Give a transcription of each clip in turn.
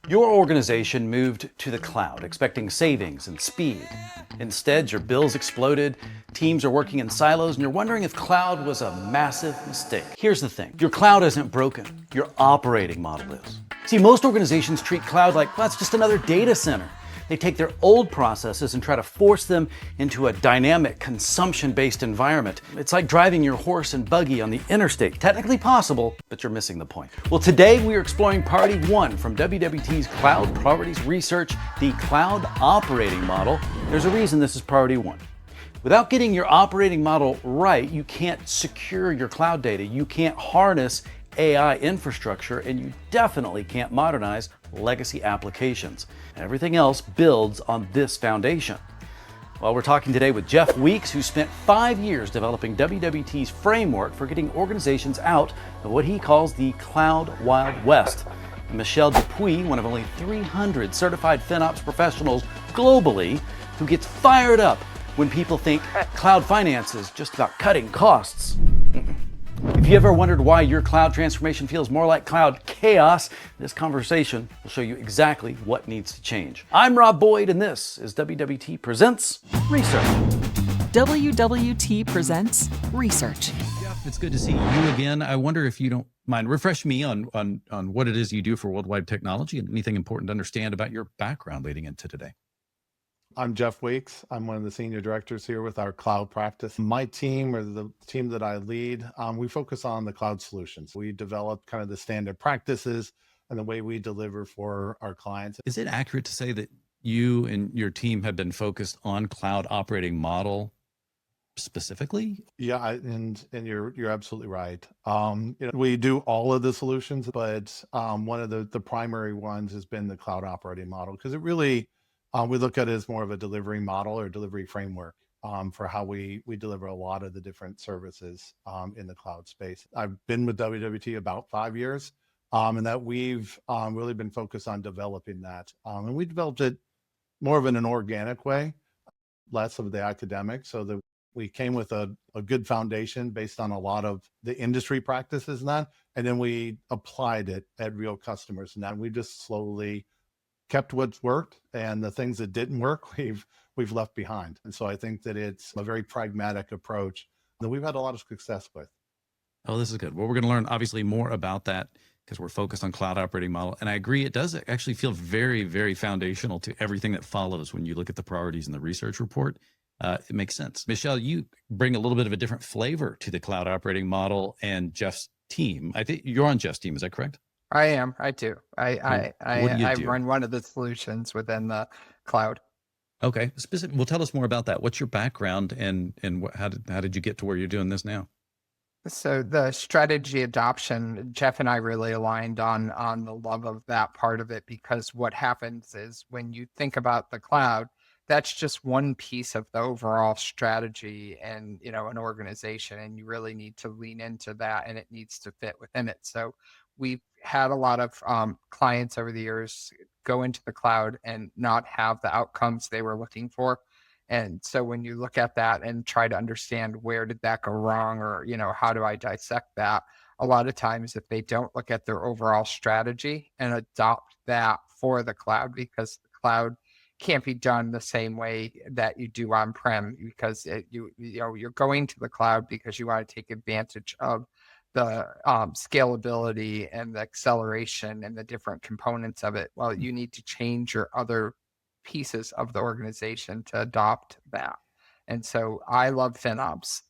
Your organization moved to the cloud, expecting savings and speed. Instead, your bills exploded, teams are working in silos, and you're wondering if cloud was a massive mistake. Here's the thing, your cloud isn't broken, your operating model is. See, most organizations treat cloud like, well, it's just another data center. They take their old processes and try to force them into a dynamic, consumption-based environment. It's like driving your horse and buggy on the interstate. Technically possible, but you're missing the point. Well, today we are exploring Priority 1 from WWT's Cloud Priorities Research, the cloud operating model. There's a reason this is Priority 1. Without getting your operating model right, you can't secure your cloud data, you can't harness AI infrastructure, and you definitely can't modernize legacy applications. Everything else builds on this foundation. Well, we're talking today with Jeff Weeks, who spent 5 years developing WWT's framework for getting organizations out of what he calls the Cloud Wild West. And Michelle Dupuis, one of only 300 certified FinOps professionals globally, who gets fired up when people think cloud finance is just about cutting costs. If you ever wondered why your cloud transformation feels more like cloud chaos, this conversation will show you exactly what needs to change. I'm Rob Boyd, and this is WWT Presents Research. WWT Presents Research. Jeff, it's good to see you again. I wonder if you don't mind, refresh me on what it is you do for Worldwide Technology and anything important to understand about your background leading into today. I'm Jeff Weeks. I'm one of the senior directors here with our cloud practice. My team, or the team that I lead, we focus on the cloud solutions. We develop kind of the standard practices and the way we deliver for our clients. Is it accurate to say that you and your team have been focused on cloud operating model specifically? Yeah, and you're absolutely right. We do all of the solutions, but one of the primary ones has been the cloud operating model, because it really we look at it as more of a delivery model or delivery framework for how we deliver a lot of the different services in the cloud space. I've been with WWT about 5 years, and that we've really been focused on developing that. And we developed it more of in an organic way, less of the academic, so that we came with a good foundation based on a lot of the industry practices and that, and then we applied it at real customers. And then we just slowly kept what's worked, and the things that didn't work, we've left behind. And so I think that it's a very pragmatic approach that we've had a lot of success with. Oh, this is good. Well, we're going to learn obviously more about that because we're focused on cloud operating model. And I agree, it does actually feel very, very foundational to everything that follows when you look at the priorities in the research report. It makes sense. Michelle, you bring a little bit of a different flavor to the cloud operating model and Jeff's team. I think you're on Jeff's team, is that correct? I am. I do. I do? run one of the solutions within the cloud. Okay. Well, tell us more about that. What's your background and how did you get to where you're doing this now? So the strategy adoption, Jeff and I really aligned on the love of that part of it, because what happens is when you think about the cloud, that's just one piece of the overall strategy and, an organization, and you really need to lean into that, and it needs to fit within it. So we've had a lot of clients over the years go into the cloud and not have the outcomes they were looking for. And so when you look at that and try to understand where did that go wrong, or, how do I dissect that? A lot of times, if they don't look at their overall strategy and adopt that for the cloud, because the cloud can't be done the same way that you do on-prem, because you're going to the cloud because you want to take advantage of the scalability and the acceleration and the different components of it. Well, you need to change your other pieces of the organization to adopt that. And so I love FinOps,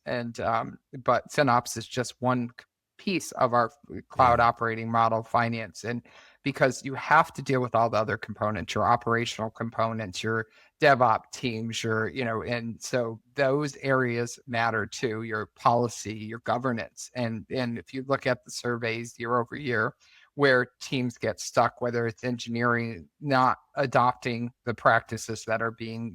but FinOps is just one piece of our cloud operating model finance. And because you have to deal with all the other components, your operational components, your DevOps teams, and so those areas matter too, your policy, your governance. And if you look at the surveys year over year, where teams get stuck, whether it's engineering not adopting the practices that are being,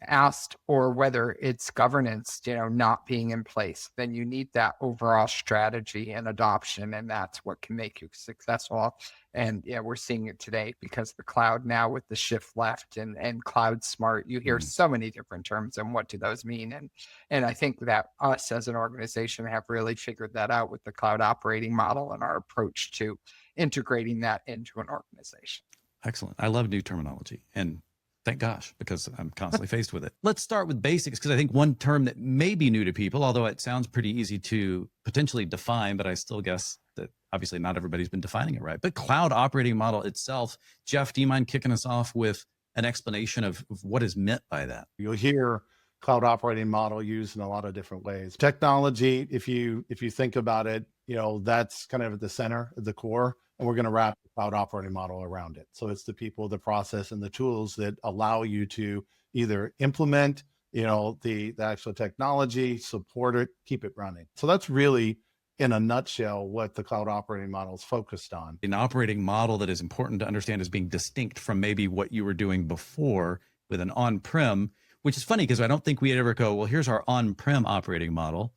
asked, or whether it's governance, not being in place, then you need that overall strategy and adoption. And that's what can make you successful. And yeah, we're seeing it today because the cloud now with the shift left and cloud smart, you hear so many different terms, and what do those mean? And I think that us as an organization have really figured that out with the cloud operating model and our approach to integrating that into an organization. Excellent. I love new terminology, and thank gosh, because I'm constantly faced with it. Let's start with basics, because I think one term that may be new to people, although it sounds pretty easy to potentially define, but I still guess that obviously not everybody's been defining it right. But cloud operating model itself, Jeff, do you mind kicking us off with an explanation of what is meant by that? You'll hear cloud operating model used in a lot of different ways. Technology, if you think about it, that's kind of at the center, at the core, and we're going to wrap the cloud operating model around it. So it's the people, the process, and the tools that allow you to either implement, the actual technology, support it, keep it running. So that's really, in a nutshell, what the cloud operating model is focused on. An operating model that is important to understand as being distinct from maybe what you were doing before with an on-prem, which is funny because I don't think we'd ever go, well, here's our on-prem operating model.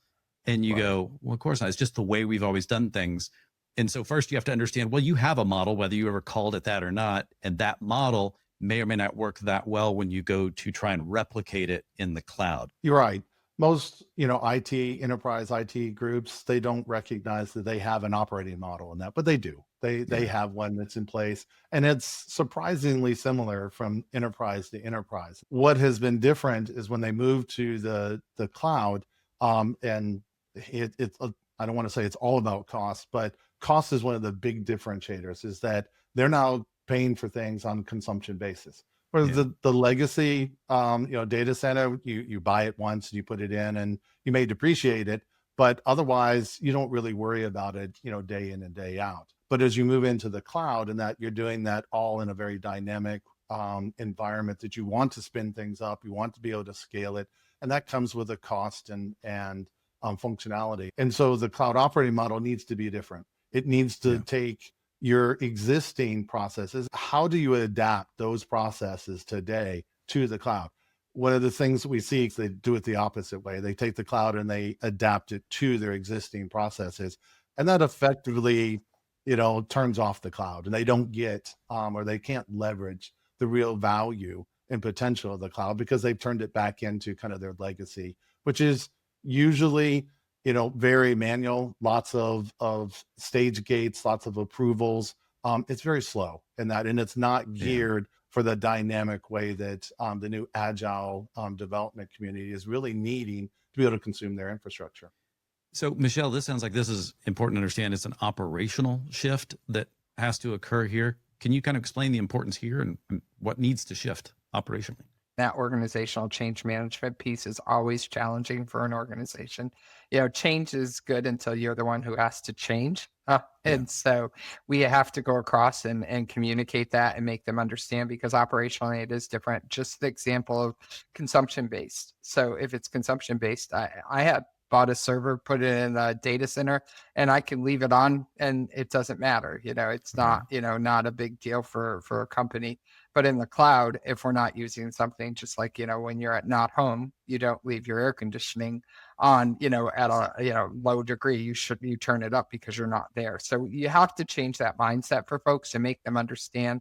And you go, well, of course not. It's just the way we've always done things. And so first you have to understand, well, you have a model, whether you ever called it that or not. And that model may or may not work that well when you go to try and replicate it in the cloud. You're right. Most, enterprise IT groups, they don't recognize that they have an operating model in that, but they do. They have one that's in place, and it's surprisingly similar from enterprise to enterprise. What has been different is when they move to the cloud, and it's I don't want to say it's all about cost, but cost is one of the big differentiators, is that they're now paying for things on consumption basis. Whereas the legacy, data center, you buy it once, you put it in, and you may depreciate it, but otherwise you don't really worry about it, day in and day out. But as you move into the cloud, and that you're doing that all in a very dynamic environment, that you want to spin things up, you want to be able to scale it, and that comes with a cost and functionality. And so the cloud operating model needs to be different. It needs to take your existing processes. How do you adapt those processes today to the cloud? One of the things that we see is they do it the opposite way. They take the cloud and they adapt it to their existing processes. And that effectively, turns off the cloud, and they don't get, or they can't leverage the real value and potential of the cloud because they've turned it back into kind of their legacy, which is usually, very manual, lots of stage gates, lots of approvals. It's very slow in that, and it's not geared for the dynamic way that the new agile development community is really needing to be able to consume their infrastructure. So Michelle, this sounds like this is important to understand. It's an operational shift that has to occur here. Can you kind of explain the importance here and what needs to shift operationally? That organizational change management piece is always challenging for an organization. Change is good until you're the one who has to change. And so we have to go across and communicate that and make them understand, because operationally it is different. Just the example of consumption-based. So if it's consumption-based, I had bought a server, put it in a data center, and I can leave it on and it doesn't matter. It's not, not a big deal for a company. But in the cloud, if we're not using something, just like, when you're at not home, you don't leave your air conditioning on, at a, low degree. You turn it up because you're not there. So you have to change that mindset for folks and make them understand,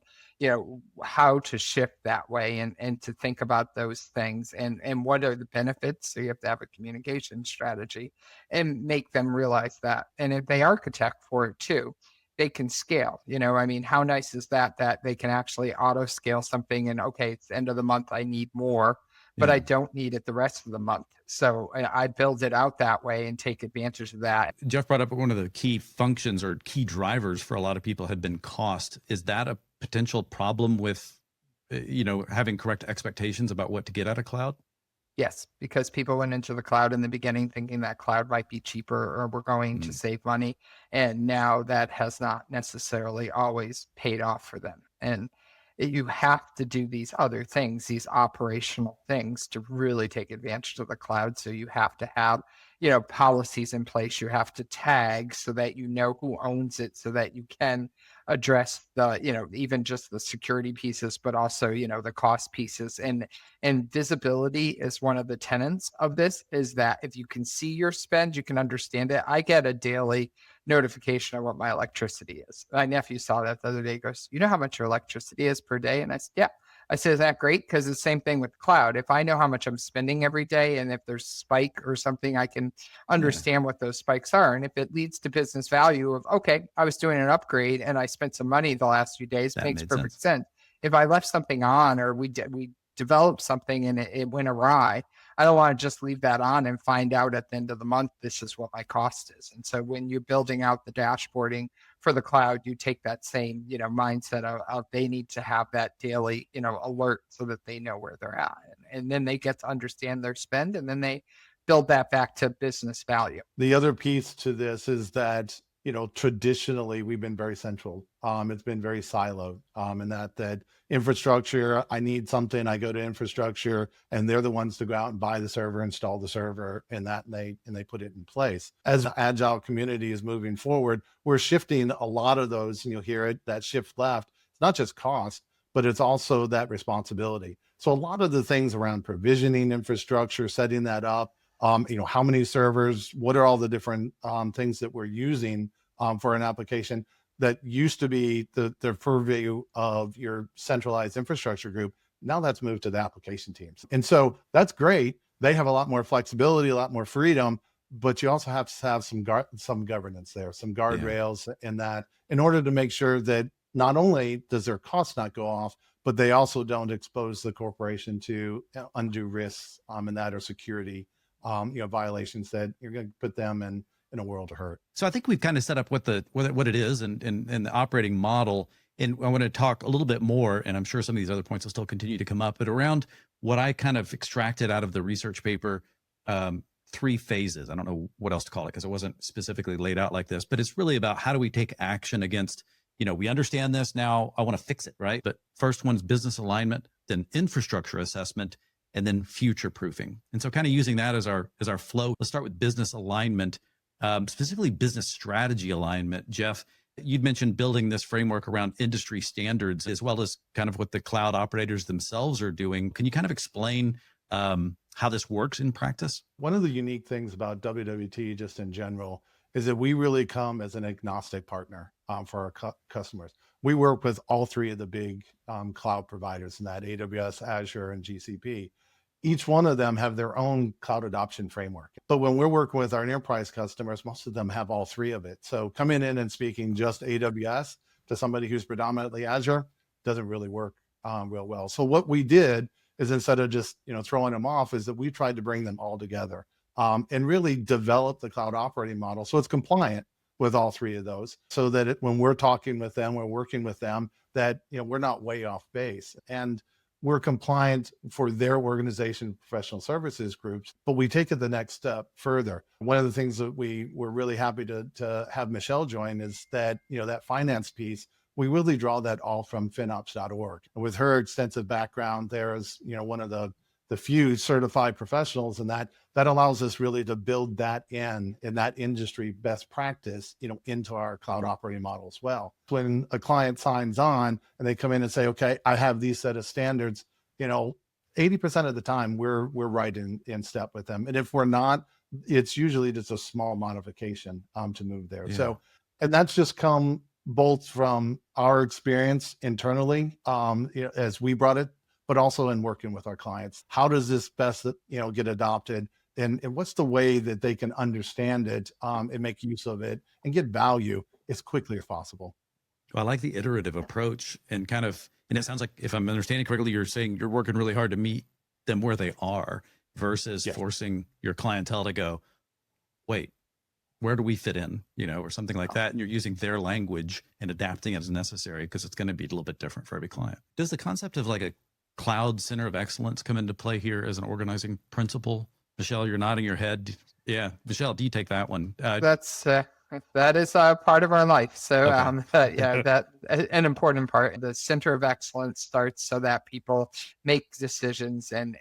how to shift that way and to think about those things and what are the benefits. So you have to have a communication strategy and make them realize that. And if they architect for it too, they can scale. How nice is that they can actually auto scale something, and okay, it's the end of the month, I need more, but I don't need it the rest of the month. So I build it out that way and take advantage of that. Jeff brought up one of the key functions or key drivers for a lot of people had been cost. Is that a potential problem with, having correct expectations about what to get out of cloud? Yes, because people went into the cloud in the beginning thinking that cloud might be cheaper or we're going to save money. And now that has not necessarily always paid off for them. And you have to do these other things, these operational things, to really take advantage of the cloud. So you have to have, policies in place. You have to tag so that you know who owns it, so that you can address the, even just the security pieces, but also, the cost pieces. And visibility is one of the tenets of this, is that if you can see your spend, you can understand it. I get a daily notification of what my electricity is. My nephew saw that the other day. He goes, you know how much your electricity is per day? And I said, yeah. I said, is that great? Because the same thing with cloud. If I know how much I'm spending every day, and if there's spike or something, I can understand what those spikes are. And if it leads to business value of, okay, I was doing an upgrade and I spent some money the last few days, That makes made perfect sense. If I left something on, or we developed something and it went awry, I don't want to just leave that on and find out at the end of the month, this is what my cost is. And so when you're building out the dashboarding for the cloud, you take that same, mindset of they need to have that daily, alert, so that they know where they're at. And then they get to understand their spend, and then they build that back to business value. The other piece to this is that, traditionally we've been very central. It's been very siloed, and that infrastructure, I need something, I go to infrastructure, and they're the ones to go out and buy the server, install the server, and they put it in place. As the agile community is moving forward, we're shifting a lot of those, and you'll hear it, that shift left. It's not just cost, but it's also that responsibility. So a lot of the things around provisioning infrastructure, setting that up, how many servers, what are all the different things that we're using for an application that used to be the purview of your centralized infrastructure group. Now that's moved to the application teams. And so that's great. They have a lot more flexibility, a lot more freedom, but you also have to have some governance there, some guardrails in that, in order to make sure that not only does their cost not go off, but they also don't expose the corporation to undue risks in that, or security violations that you're going to put them in a world of hurt. So I think we've kind of set up what it is and the operating model. And I want to talk a little bit more, and I'm sure some of these other points will still continue to come up, but around what I kind of extracted out of the research paper, 3 phases. I don't know what else to call it because it wasn't specifically laid out like this, but it's really about how do we take action against, we understand this now, I want to fix it, right? But first one's business alignment, then infrastructure assessment, and then future proofing. And so kind of using that as our flow. Let's start with business alignment, specifically business strategy alignment. Jeff, you'd mentioned building this framework around industry standards, as well as kind of what the cloud operators themselves are doing. Can you kind of explain how this works in practice? One of the unique things about WWT just in general is that we really come as an agnostic partner for our customers. We work with all 3 of the big cloud providers, in that AWS, Azure, and GCP. Each one of them have their own cloud adoption framework. But when we're working with our enterprise customers, most of them have all 3 of it. So coming in and speaking just AWS to somebody who's predominantly Azure doesn't really work real well. So what we did is, instead of just throwing them off, is that we tried to bring them all together and really develop the cloud operating model so it's compliant with all 3 of those, so that when we're talking with them, we're working with them, that we're not way off base. And we're compliant for their organization, professional services groups, but we take it the next step further. One of the things that we were really happy to have Michelle join is that, that finance piece, we really draw that all from FinOps.org. With her extensive background there as, one of the few certified professionals, and that allows us really to build that in that industry best practice, into our cloud operating model as well. When a client signs on and they come in and say, okay, I have these set of standards, 80% of the time we're right in step with them. And if we're not, it's usually just a small modification to move there. Yeah. So, and that's just come both from our experience internally, as we brought it, but also in working with our clients. How does this best, get adopted? And what's the way that they can understand it and make use of it and get value as quickly as possible? Well, I like the iterative approach, and it sounds like, if I'm understanding correctly, you're saying you're working really hard to meet them where they are versus forcing your clientele to go, wait, where do we fit in, or something like that. And you're using their language and adapting as necessary, because it's going to be a little bit different for every client. Does the concept of like a cloud center of excellence come into play here as an organizing principle? Michelle, you're nodding your head. Yeah. Michelle, do you take that one? That is part of our life. So Okay. that an important part. The center of excellence starts so that people make decisions and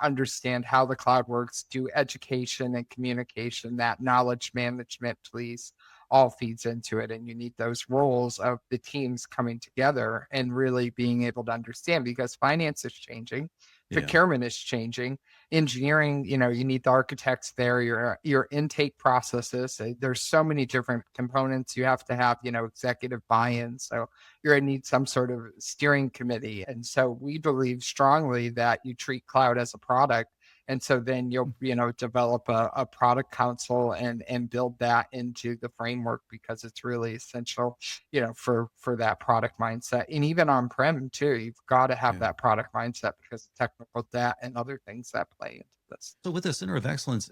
understand how the cloud works, do education and communication, that knowledge management, please. all feeds into it. And you need those roles of the teams coming together and really being able to understand, because finance is changing, Yeah. procurement is changing, engineering, you need the architects there, your intake processes. There's so many different components. You have to have, executive buy-in. So you're going to need some sort of steering committee. And so we believe strongly that you treat cloud as a product. And so then you'll, develop a product council and build that into the framework, because it's really essential, for that product mindset. And even on-prem too, you've got to have that product mindset, because of technical debt and other things that play into this. So with the center of excellence,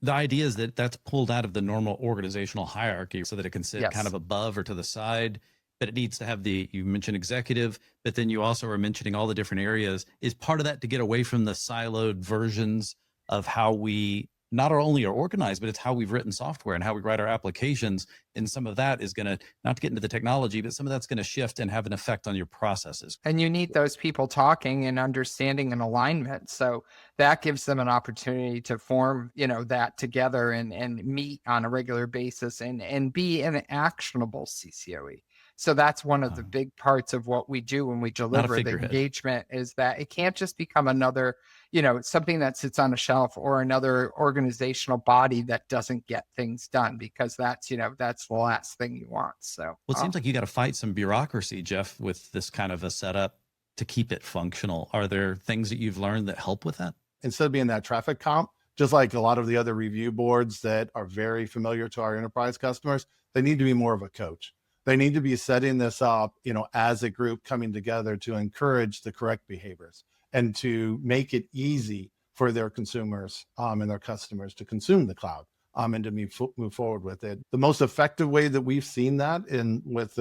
the idea is that that's pulled out of the normal organizational hierarchy so that it can sit kind of above or to the side, but it needs to have you mentioned executive, but then you also are mentioning all the different areas. Is part of that to get away from the siloed versions of how we not only are organized, but it's how we've written software and how we write our applications. And some of that is going to, not to get into the technology, but some of that's going to shift and have an effect on your processes. And you need those people talking and understanding and alignment. So that gives them an opportunity to form, that together and meet on a regular basis and be an actionable CCOE. So that's one of the big parts of what we do when we deliver the engagement, is that it can't just become another, something that sits on a shelf or another organizational body that doesn't get things done, because that's the last thing you want. So well, it seems like you got to fight some bureaucracy, Jeff, with this kind of a setup to keep it functional. Are there things that you've learned that help with that? Instead of being that traffic comp, just like a lot of the other review boards that are very familiar to our enterprise customers, they need to be more of a coach. They need to be setting this up, as a group coming together to encourage the correct behaviors and to make it easy for their consumers and their customers to consume the cloud and to move forward with it. The most effective way that we've seen that with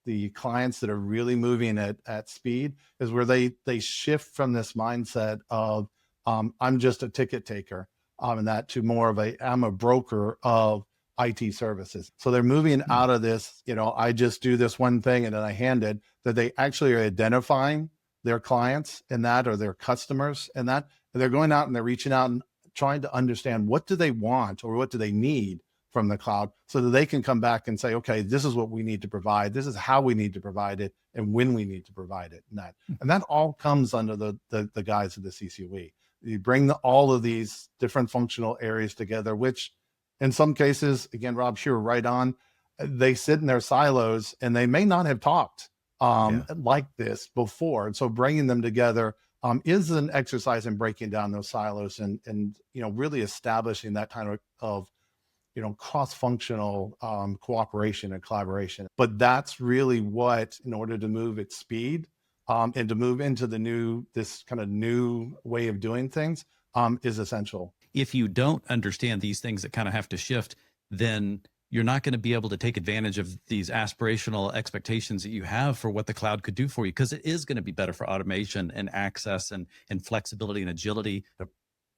the clients that are really moving at speed is where they shift from this mindset of I'm just a ticket taker and that to more of I'm a broker of IT services. So they're moving out of this, I just do this one thing and then I hand it, that they actually are identifying their clients in that, or their customers in that. And they're going out and they're reaching out and trying to understand what do they want or what do they need from the cloud, so that they can come back and say, okay, this is what we need to provide. This is how we need to provide it and when we need to provide it. And that all comes under the guise of the CCOE. You bring all of these different functional areas together, which in some cases, again, Rob, you're right on, they sit in their silos and they may not have talked like this before. And so bringing them together is an exercise in breaking down those silos and really establishing that kind of cross-functional cooperation and collaboration. But that's really what, in order to move at speed and to move into this kind of new way of doing things, is essential. If you don't understand these things that kind of have to shift, then you're not going to be able to take advantage of these aspirational expectations that you have for what the cloud could do for you, because it is going to be better for automation and access and flexibility and agility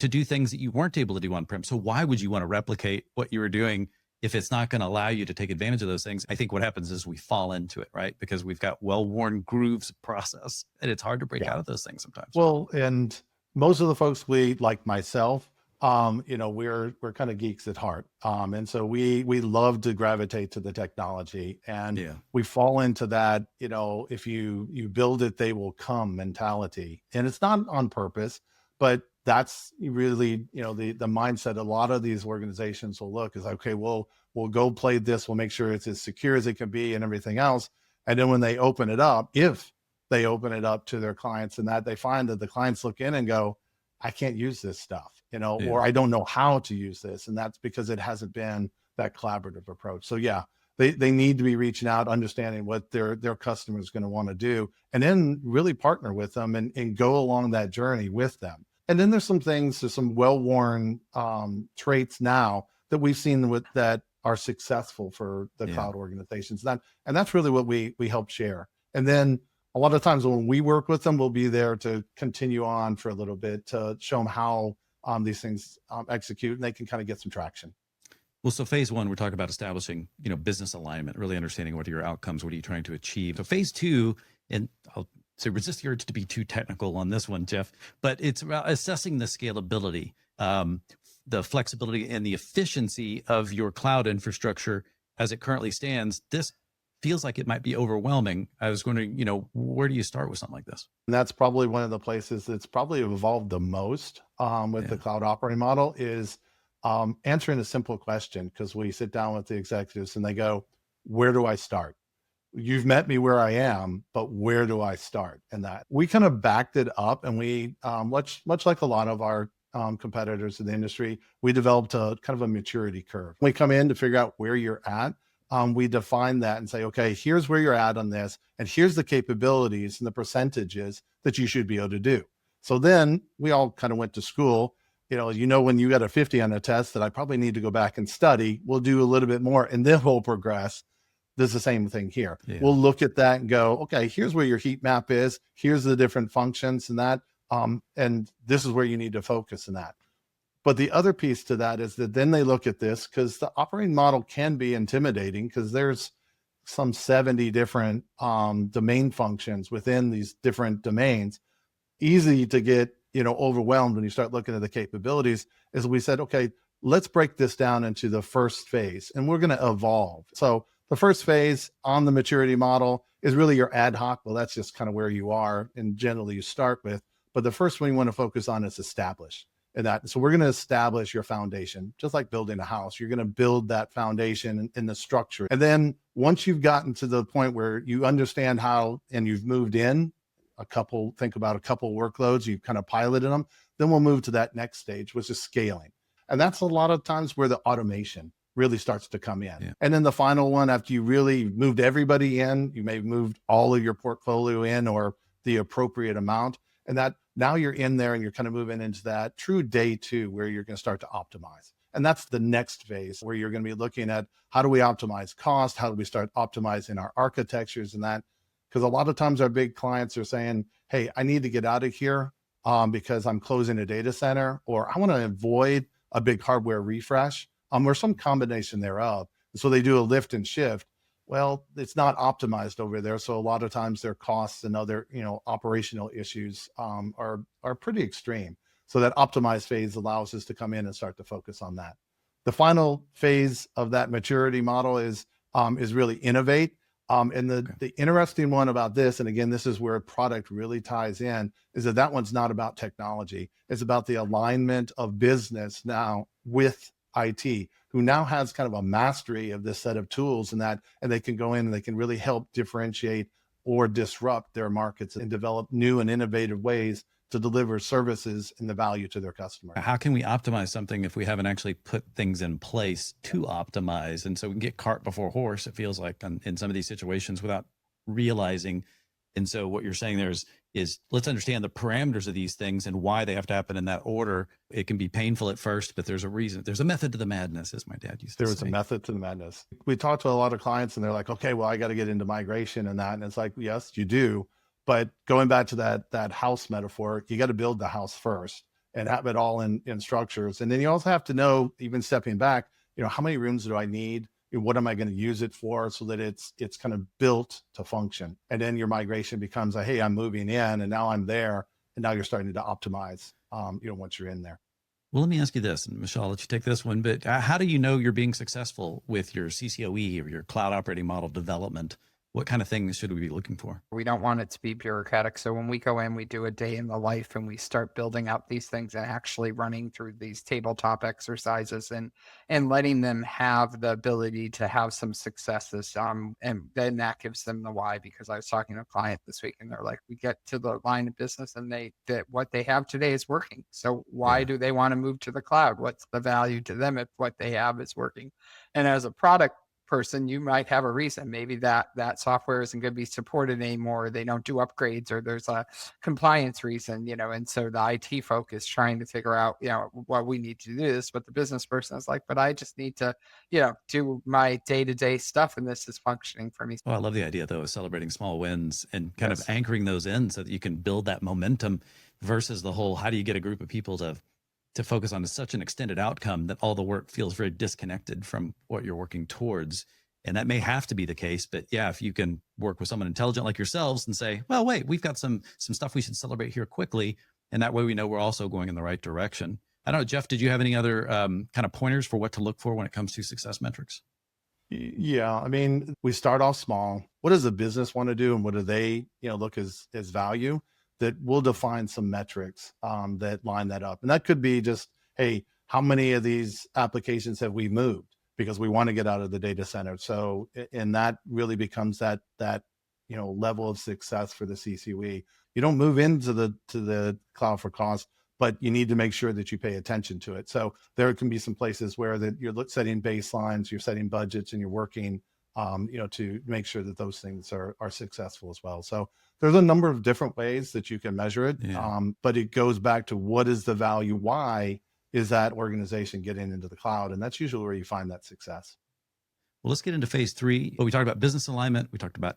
to do things that you weren't able to do on-prem. So why would you want to replicate what you were doing if it's not going to allow you to take advantage of those things? I think what happens is we fall into it, right? Because we've got well-worn grooves of process, and it's hard to break out of those things sometimes. Well, and most of the folks like myself, we're kind of geeks at heart. And so we love to gravitate to the technology, and we fall into that, if you build it, they will come mentality. And it's not on purpose, but that's really, the mindset a lot of these organizations will look is, okay, we'll go play this. We'll make sure it's as secure as it can be and everything else. And then when they open it up, if they open it up to their clients, and that they find that the clients look in and go, I can't use this stuff, or I don't know how to use this. And that's because it hasn't been that collaborative approach. So they need to be reaching out, understanding what their customer is going to want to do, and then really partner with them and go along that journey with them. And then there's some well-worn traits now that we've seen that are successful for the cloud organizations. And that's really what we help share. And then a lot of times when we work with them, we'll be there to continue on for a little bit to show them how these things execute, and they can kind of get some traction. Well, so phase one, we're talking about establishing, business alignment, really understanding what are your outcomes, what are you trying to achieve. So phase two, and I'll say resist the urge to be too technical on this one, Jeff, but it's about assessing the scalability, the flexibility and the efficiency of your cloud infrastructure as it currently stands, this feels like it might be overwhelming. I was wondering, where do you start with something like this? And that's probably one of the places that's probably evolved the most with the cloud operating model is answering a simple question, because we sit down with the executives and they go, where do I start? You've met me where I am, but where do I start? And that we kind of backed it up, and we, much like a lot of our competitors in the industry, we developed a kind of a maturity curve. We come in to figure out where you're at. We define that and say, okay, here's where you're at on this, and here's the capabilities and the percentages that you should be able to do. So then we all kind of went to school. When you got a 50 on a test that I probably need to go back and study, we'll do a little bit more and then we'll progress. There's the same thing here. Yeah. We'll look at that and go, okay, here's where your heat map is. Here's the different functions and that. And this is where you need to focus in that. But the other piece to that is that then they look at this, because the operating model can be intimidating, because there's some 70 different domain functions within these different domains. Easy to get overwhelmed when you start looking at the capabilities. Is we said, okay, let's break this down into the first phase, and we're going to evolve. So the first phase on the maturity model is really your ad hoc. Well, that's just kind of where you are, and generally you start with. But the first one you want to focus on is establish. And that, so we're going to establish your foundation, just like building a house. You're going to build that foundation in the structure. And then once you've gotten to the point where you understand how, and you've moved in think about a couple workloads, you've kind of piloted them, then we'll move to that next stage, which is scaling. And that's a lot of times where the automation really starts to come in. Yeah. And then the final one, after you really moved everybody in, you may have moved all of your portfolio in, or the appropriate amount. And that now you're in there and you're kind of moving into that true day two, where you're going to start to optimize. And that's the next phase, where you're going to be looking at how do we optimize cost? How do we start optimizing our architectures and that? Because a lot of times our big clients are saying, hey, I need to get out of here because I'm closing a data center, or I want to avoid a big hardware refresh, or some combination thereof. So they do a lift and shift. Well, it's not optimized over there. So a lot of times their costs and other, operational issues are pretty extreme. So that optimized phase allows us to come in and start to focus on that. The final phase of that maturity model is really innovate. And the interesting one about this, and again, this is where product really ties in, is that one's not about technology. It's about the alignment of business now with IT, who now has kind of a mastery of this set of tools, and they can go in and they can really help differentiate or disrupt their markets and develop new and innovative ways to deliver services and the value to their customer. How can we optimize something if we haven't actually put things in place to optimize? And so we can get cart before horse, it feels like, in some of these situations, without realizing. And so what you're saying there is let's understand the parameters of these things and why they have to happen in that order. It can be painful at first, but there's a reason. There's a method to the madness, as my dad used to say. There was a method to the madness. We talked to a lot of clients and they're like, okay, well, I got to get into migration and that. And it's like, yes, you do. But going back to that house metaphor, you got to build the house first and have it all in structures. And then you also have to know, even stepping back, how many rooms do I need? What am I going to use it for, so that it's kind of built to function? And then your migration becomes hey, I'm moving in and now I'm there. And now you're starting to optimize, once you're in there. Well, let me ask you this, and Michelle, I'll let you take this one, but how do you know you're being successful with your CCOE or your cloud operating model development? What kind of things should we be looking for? We don't want it to be bureaucratic. So when we go in, we do a day in the life and we start building out these things and actually running through these tabletop exercises and letting them have the ability to have some successes. And then that gives them the why, because I was talking to a client this week and they're like, we get to the line of business and that what they have today is working. So why do they want to move to the cloud? What's the value to them if what they have is working? And as a product person, you might have a reason. Maybe that software isn't going to be supported anymore. They don't do upgrades, or there's a compliance reason, and so the IT folk is trying to figure out, what we need to do this, but the business person is like, but I just need to, do my day-to-day stuff, and this is functioning for me. Oh, I love the idea though of celebrating small wins and kind of anchoring those in so that you can build that momentum versus the whole, how do you get a group of people to focus on such an extended outcome that all the work feels very disconnected from what you're working towards. And that may have to be the case, but yeah, if you can work with someone intelligent like yourselves and say, well, wait, we've got some stuff we should celebrate here quickly. And that way we know we're also going in the right direction. I don't know, Jeff, did you have any other kind of pointers for what to look for when it comes to success metrics? Yeah, I mean, we start off small. What does the business want to do, and what do they, look as value? That we'll define some metrics that line that up, and that could be just, hey, how many of these applications have we moved because we want to get out of the data center? So, and that really becomes that level of success for the CCW. You don't move into the cloud for cost, but you need to make sure that you pay attention to it. So there can be some places where that you're setting baselines, you're setting budgets, and you're working, to make sure that those things are successful as well. So there's a number of different ways that you can measure it, Yeah. but it goes back to what is the value? Why is that organization getting into the cloud? And that's usually where you find that success. Well, let's get into phase 3. Well, we talked about business alignment. We talked about,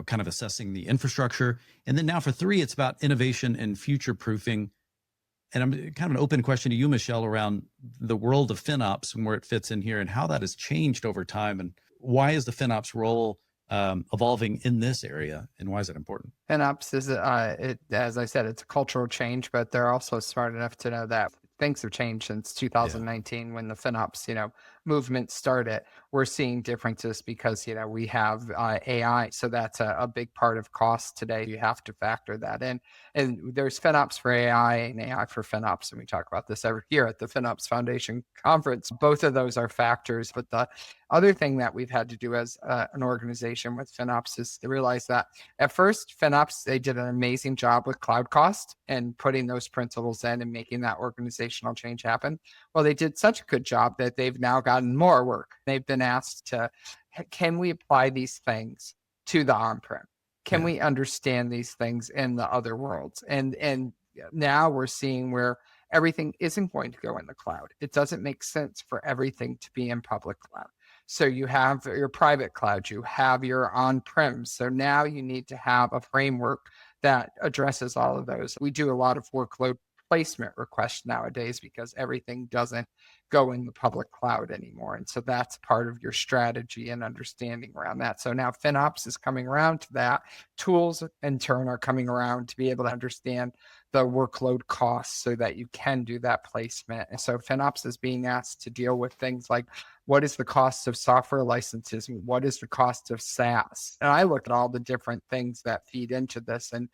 kind of assessing the infrastructure. And then now for 3, it's about innovation and future proofing. And I'm kind of an open question to you, Michelle, around the world of FinOps and where it fits in here and how that has changed over time. And why is the FinOps role evolving in this area? And why is it important? FinOps is, as I said, it's a cultural change, but they're also smart enough to know that things have changed since 2019 when the FinOps, movement started. We're seeing differences because, we have AI. So that's a big part of cost today. You have to factor that in. And there's FinOps for AI and AI for FinOps. And we talk about this every year at the FinOps Foundation conference. Both of those are factors. But the other thing that we've had to do as an organization with FinOps is to realize that at first, FinOps, they did an amazing job with cloud cost and putting those principles in and making that organizational change happen. Well, they did such a good job that they've now gotten more work. They've been asked to, can we apply these things to the on-prem? Can we understand these things in the other worlds? And now we're seeing where everything isn't going to go in the cloud. It doesn't make sense for everything to be in public cloud. So you have your private cloud, you have your on-prem. So now you need to have a framework that addresses all of those. We do a lot of workload placement requests nowadays because everything doesn't go in the public cloud anymore. And so that's part of your strategy and understanding around that. So now FinOps is coming around to that. Tools in turn are coming around to be able to understand the workload costs so that you can do that placement. And so FinOps is being asked to deal with things like, what is the cost of software licenses? What is the cost of SaaS? And I look at all the different things that feed into this and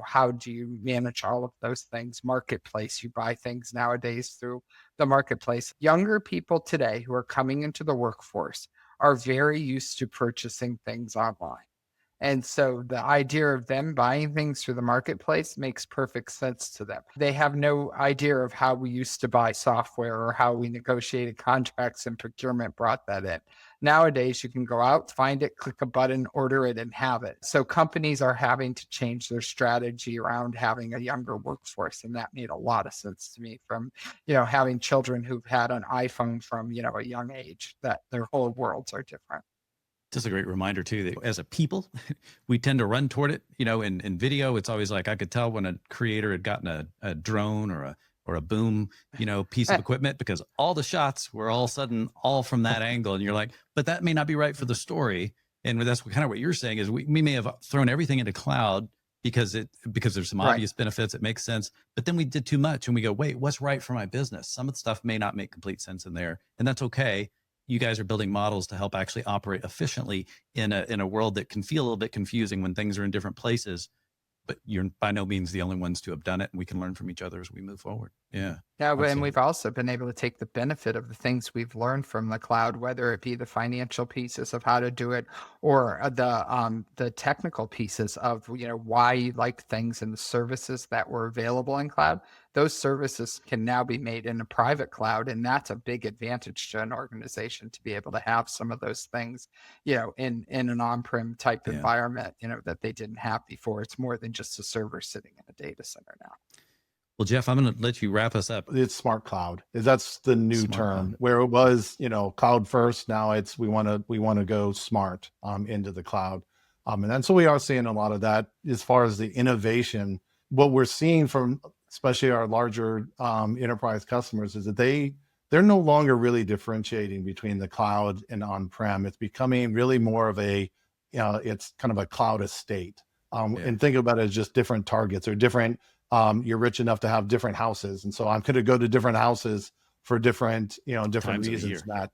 how do you manage all of those things? Marketplace, you buy things nowadays through the marketplace. Younger people today who are coming into the workforce are very used to purchasing things online. And so the idea of them buying things through the marketplace makes perfect sense to them. They have no idea of how we used to buy software or how we negotiated contracts and procurement brought that in. Nowadays, you can go out, find it, click a button, order it, and have it. So companies are having to change their strategy around having a younger workforce. And that made a lot of sense to me from, having children who've had an iPhone from, a young age, that their whole worlds are different. Just a great reminder too, that as a people, we tend to run toward it. In video, it's always like, I could tell when a creator had gotten a drone or a boom, piece of equipment, because all the shots were all of a sudden all from that angle. And you're like, but that may not be right for the story. And that's kind of what you're saying is we may have thrown everything into cloud because there's some obvious benefits. It makes sense. But then we did too much and we go, wait, what's right for my business? Some of the stuff may not make complete sense in there. And that's okay. You guys are building models to help actually operate efficiently in a world that can feel a little bit confusing when things are in different places, but you're by no means the only ones to have done it. And we can learn from each other as we move forward. Yeah. Yeah, Absolutely. and we've also been able to take the benefit of the things we've learned from the cloud, whether it be the financial pieces of how to do it or the technical pieces of why you like things and the services that were available in cloud. Those services can now be made in a private cloud, and that's a big advantage to an organization to be able to have some of those things, in an on-prem type environment, that they didn't have before. It's more than just a server sitting in a data center now. Well, Jeff, I'm going to let you wrap us up. It's smart cloud. That's the new term. Where it was, cloud first. Now it's we want to go smart into the cloud, and so we are seeing a lot of that as far as the innovation. What we're seeing from especially our larger enterprise customers is that they're no longer really differentiating between the cloud and on-prem. It's becoming really more of it's kind of a cloud estate, and think about it as just different targets or different. You're rich enough to have different houses. And so I'm going to go to different houses for different reasons that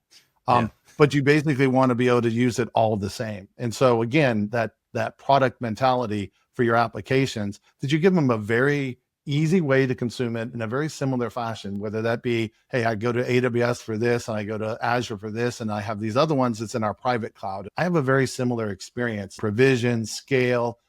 But you basically want to be able to use it all the same. And so again, that product mentality for your applications, that you give them a very easy way to consume it in a very similar fashion, whether that be, hey, I go to AWS for this, and I go to Azure for this, and I have these other ones that's in our private cloud. I have a very similar experience: provision, scale,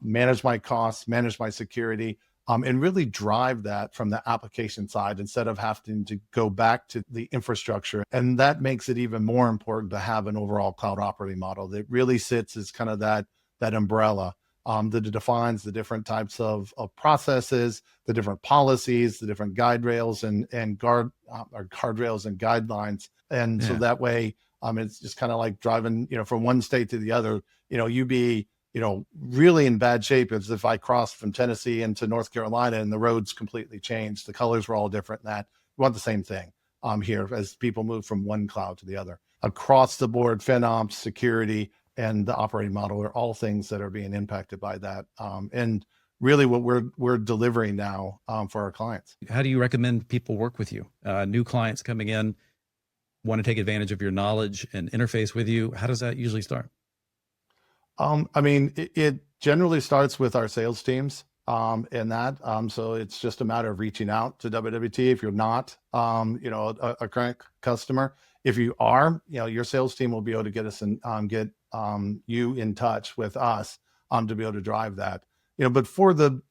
manage my costs, manage my security, and really drive that from the application side instead of having to go back to the infrastructure. And that makes it even more important to have an overall cloud operating model that really sits as kind of that umbrella that defines the different types of processes, the different policies, the different guide rails and guardrails and guidelines. And so that way, it's just kind of like driving, from one state to the other. You be really in bad shape as if I crossed from Tennessee into North Carolina and the roads completely changed. The colors were all different. We want the same thing here as people move from one cloud to the other. Across the board, FinOps, security, and the operating model are all things that are being impacted by that. And really what we're delivering now for our clients. How do you recommend people work with you? New clients coming in want to take advantage of your knowledge and interface with you. How does that usually start? It generally starts with our sales teams in that. So it's just a matter of reaching out to WWT. If you're not, a current customer, if you are, your sales team will be able to get us and get you in touch with us to be able to drive that. But for the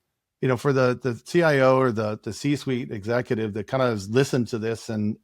CIO or the C-suite executive that kind of has listened to this and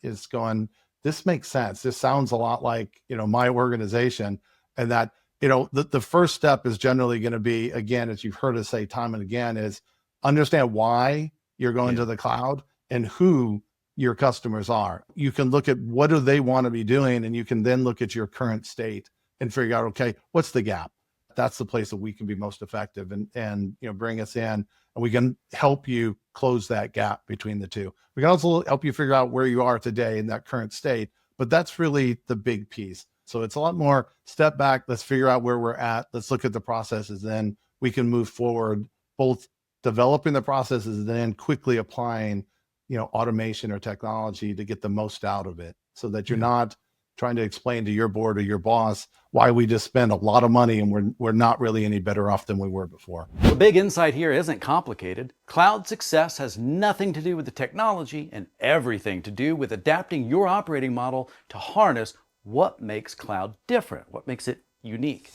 is going, this makes sense. This sounds a lot like, my organization, and that, the first step is generally going to be, again, as you've heard us say time and again, is understand why you're going to the cloud and who your customers are. You can look at what do they want to be doing, and you can then look at your current state and figure out, okay, what's the gap? That's the place that we can be most effective and bring us in, and we can help you close that gap between the two. We can also help you figure out where you are today in that current state, but that's really the big piece. So it's a lot more step back. Let's figure out where we're at. Let's look at the processes. Then we can move forward, both developing the processes and then quickly applying, automation or technology to get the most out of it, so that you're not trying to explain to your board or your boss why we just spend a lot of money and we're not really any better off than we were before. The big insight here isn't complicated. Cloud success has nothing to do with the technology and everything to do with adapting your operating model to harness what makes cloud different, what makes it unique.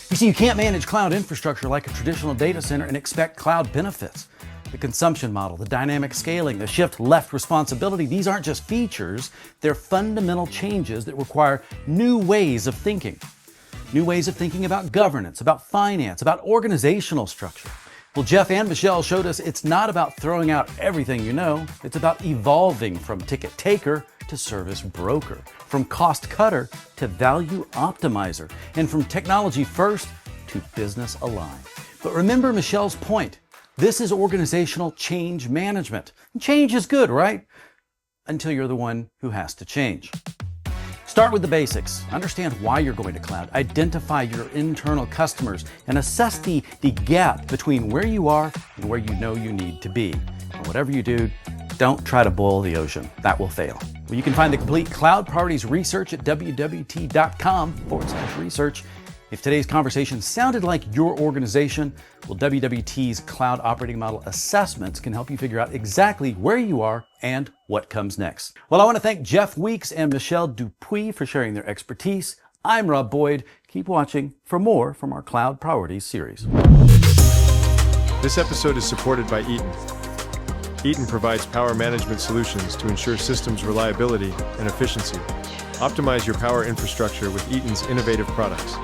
You see, you can't manage cloud infrastructure like a traditional data center and expect cloud benefits. The consumption model, the dynamic scaling, the shift left responsibility, these aren't just features, they're fundamental changes that require new ways of thinking. New ways of thinking about governance, about finance, about organizational structure. Well, Jeff and Michelle showed us it's not about throwing out everything you know, it's about evolving from ticket taker to service broker, from cost cutter to value optimizer, and from technology first to business aligned. But remember Michelle's point. This is organizational change management. Change is good, right? Until you're the one who has to change. Start with the basics. Understand why you're going to cloud. Identify your internal customers and assess the gap between where you are and where you know you need to be. And whatever you do, don't try to boil the ocean. That will fail. Well, you can find the complete Cloud Priorities research at wwt.com/research. If today's conversation sounded like your organization, well, WWT's Cloud Operating Model Assessments can help you figure out exactly where you are and what comes next. Well, I want to thank Jeff Weeks and Michelle Dupuis for sharing their expertise. I'm Rob Boyd. Keep watching for more from our Cloud Priorities series. This episode is supported by Eaton. Eaton provides power management solutions to ensure systems reliability and efficiency. Optimize your power infrastructure with Eaton's innovative products.